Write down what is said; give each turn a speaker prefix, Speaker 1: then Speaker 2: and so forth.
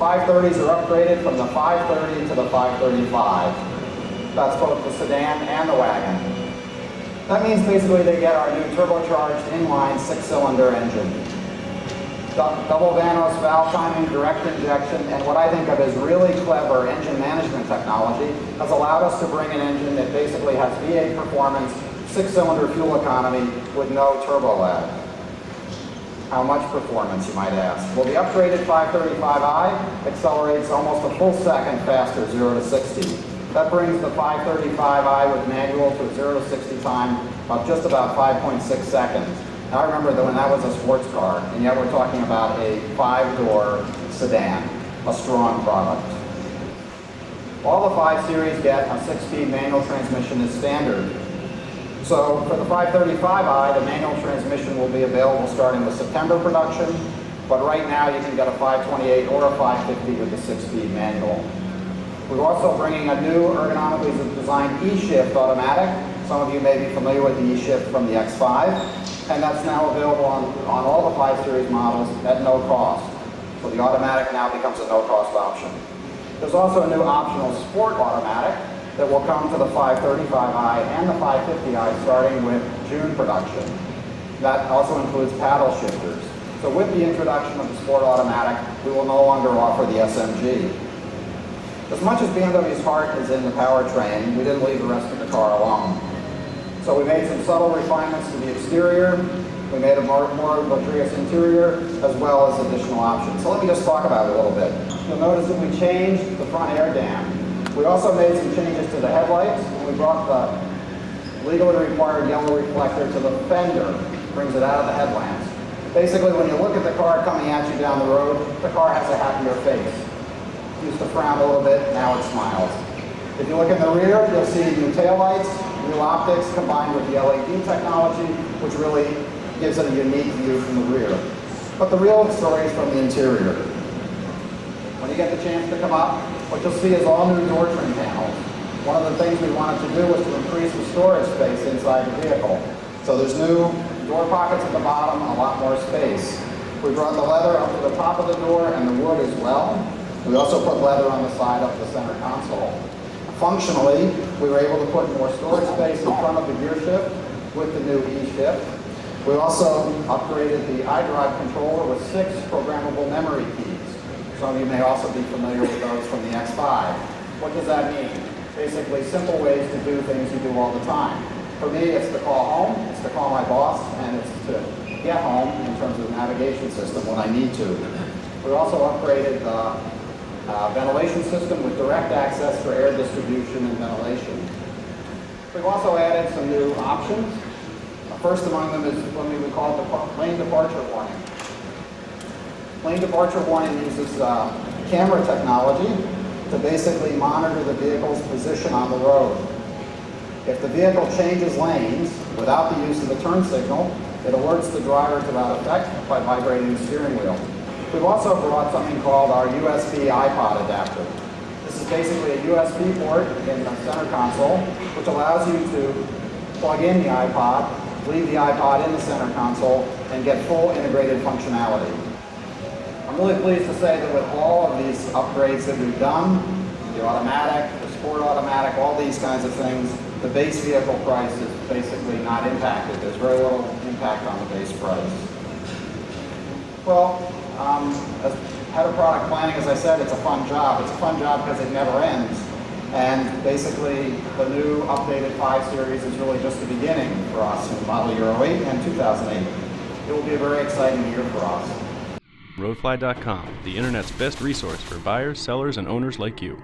Speaker 1: 530s are upgraded from the 530 to the 535. That's both the sedan and the wagon. That means basically they get our new turbocharged inline 6-cylinder engine. Double Vanos valve timing, direct injection, and what I think of as really clever engine management technology has allowed us to bring an engine that basically has V8 performance, 6-cylinder fuel economy with no turbo lag. How much performance, you might ask? Well, the upgraded 535i accelerates almost a full second faster, 0 to 60. That brings the 535i with manual to a 0 to 60 time of just about 5.6 seconds. Now I remember that when that was a sports car, and yet we're talking about a 5-door sedan, a strong product. All the 5 Series get a 6-speed manual transmission as standard. So for the 535i, the manual transmission will be available starting with September production, but right now you can get a 528 or a 550 with the 6-speed manual. We're also bringing a new ergonomically designed E-Shift automatic. Some of you may be familiar with the E-Shift from the X5, and that's now available on all the 5 Series models at no cost. So the automatic now becomes a no-cost option. There's also a new optional Sport automatic that will come to the 535i and the 550i starting with June production. That also includes paddle shifters. So with the introduction of the Sport automatic, we will no longer offer the SMG. As much as BMW's heart is in the powertrain, we didn't leave the rest of the car alone. So we made some subtle refinements to the exterior. We made a more luxurious interior, as well as additional options. So let me just talk about it a little bit. You'll notice that we changed the front air dam. We also made some changes to the headlights, and we brought the legally required yellow reflector to the fender, brings it out of the headlamps. Basically, when you look at the car coming at you down the road, the car has a happier face. It used to frown a little bit, now it smiles. If you look in the rear, you'll see new taillights, new optics combined with the LED technology, which really gives it a unique view from the rear. But the real story is from the interior. When you get the chance to come up, what you'll see is all new door trim panels. One of the things we wanted to do was to increase the storage space inside the vehicle. So there's new door pockets at the bottom, a lot more space. We brought the leather up to the top of the door and the wood as well. We also put leather on the side of the center console. Functionally, we were able to put more storage space in front of the gear shift with the new E-Shift. We also upgraded the Idrive Controller with 6 programmable memory keys. Some of you may also be familiar with those from the X5. What does that mean? Basically, simple ways to do things you do all the time. For me, it's to call home, it's to call my boss, and it's to get home in terms of the navigation system when I need to. We also upgraded the ventilation system with direct access for air distribution and ventilation. We've also added some new options. First among them is what we would call the lane departure warning. Lane departure warning uses camera technology to basically monitor the vehicle's position on the road. If the vehicle changes lanes without the use of the turn signal, it alerts the driver to that effect by vibrating the steering wheel. We've also brought something called our USB iPod adapter. This is basically a USB port in the center console, which allows you to plug in the iPod, leave the iPod in the center console, and get full integrated functionality. I'm really pleased to say that with all of these upgrades that we've done, the automatic, the Sport automatic, all these kinds of things, the base vehicle price is basically not impacted. There's very little impact on the base price. Well, as head of product planning, as I said, it's a fun job. It's a fun job because it never ends. And basically, the new updated 5 Series is really just the beginning for us in model year 08 and 2008. It will be a very exciting year for us.
Speaker 2: Roadfly.com, the internet's best resource for buyers, sellers, and owners like you.